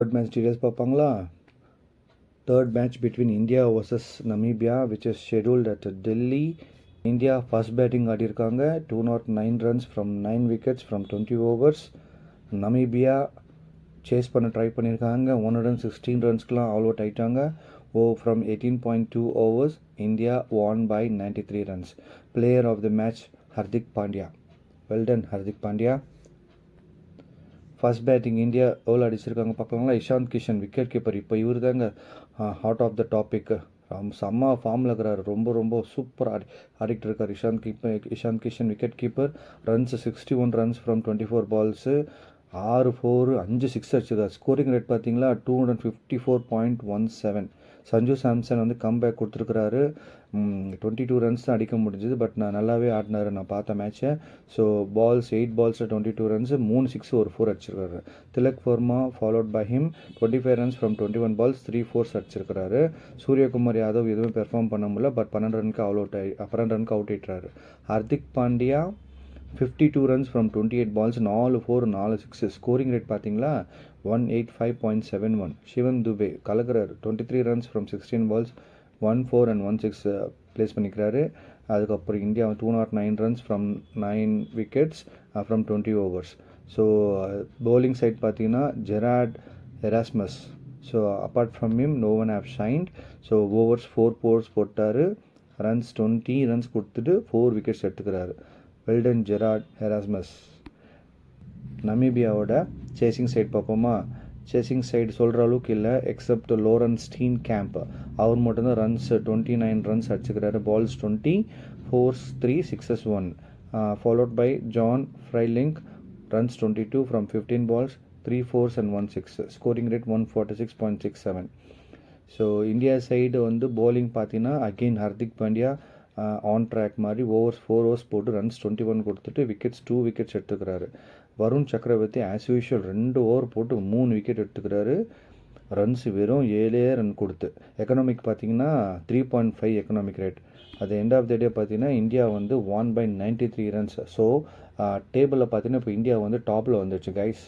Third match details பார்ப்பாங்களா? Third match between India versus Namibia, which is scheduled at Delhi. India first batting ஆடிருக்காங்க 209 runs from 9 wickets from 20 overs. Namibia chase பண்ண try பண்ணியிருக்காங்க 116 ரன்ஸ்க்குலாம் all out ஆயிட்டாங்க. From 18.2 overs, India won by 93 runs. Player of the match, Hardik Pandya. Well done, Hardik Pandya. First batting India எவ்வளோ அடிச்சிருக்காங்க பார்க்கலாங்களா? Ishan Kishan wicket keeper. இப்போ இவர் தாங்க ஹாட் ஆஃப் த டாபிக். செம்ம ஃபார்மில் இருக்கிறார். ரொம்ப சூப்பர் ஆடிக்கிட்டு இருக்கார் Ishant Kishan wicket keeper. Runs 61 runs from 24 balls. 6 4 5 6 அடிச்சிருக்காரு. ஸ்கோரிங் ரேட் பார்த்தீங்களா 254.17. சஞ்சு சாம்சன் வந்து கம்பேக் கொடுத்துருக்குறாரு. 22 ரன்ஸ் தான் அடிக்க முடிஞ்சுது. பட் நான் நல்லாவே ஆடினார், நான் பார்த்த மேட்ச்சை. ஸோ 8 பால்ஸில் 22 ரன்ஸு, 3 6 ஒரு 4 அடிச்சிருக்காரு. Tilak Varma followed by him 25 runs from 21 balls, 3 4s அடிச்சிருக்கிறாரு. சூரியகுமார் யாதவ் எதுவும் பெர்ஃபார்ம் பண்ண முடியல. பட் 12 ரனுக்கு அவுட் ஆயிட்டாரு. Hardik Pandya 52 runs from 28 balls, 4 4 4 6. Scoring rate பார்த்தீங்களா 185.71. சிவன் துபே கலக்கிறார். 23 runs from 16 balls, 1 4 and 1 6 plays பண்ணிக்கிறாரு. அதுக்கப்புறம் India 209 runs from 9 wickets from 20 overs. So bowling side பார்த்தீங்கன்னா Gerhard Erasmus. So apart from him no one have shined. So overs 4 4s போட்டார். Runs 20 runs கொடுத்துட்டு 4 wickets எடுத்துக்கிறாரு. Well done Gerhard Erasmus. நமீபியாவோட chasing side பார்ப்போமா? Chasing side சொல்கிற அளவுக்கு இல்லை, except Lorens Steenkamp. அவர் மட்டும்தான் ரன்ஸ் 29 ரன்ஸ் அடிச்சுக்கிறாரு. Balls 20, 4s 3, 6s 1. Followed by Jan Frylinck, runs 22 from 15 balls, 3 4s and 1 6. Scoring rate 146.67. So India side வந்து bowling பார்த்தீங்கன்னா again Hardik Pandya on track மாதிரி ஓவர்ஸ் 4 overs போட்டு ரன்ஸ் 21 கொடுத்துட்டு விக்கெட்ஸ் 2 wickets எடுத்துக்கிறாரு. வருண் சக்கரவர்த்தி as usual 2 over போட்டு 3 wicket எடுத்துக்கிறாரு. Runs வெறும் 7 run கொடுத்து. Economic பார்த்தீங்கன்னா 3.5 எக்கனாமிக் ரேட். அது எண்ட் ஆஃப் த டே பார்த்தீங்கன்னா இந்தியா வந்து 1 by 93 runs. ஸோ டேபிளில் பார்த்தீங்கன்னா இப்போ இந்தியா வந்து டாப்பில் வந்துடுச்சு கைஸ்.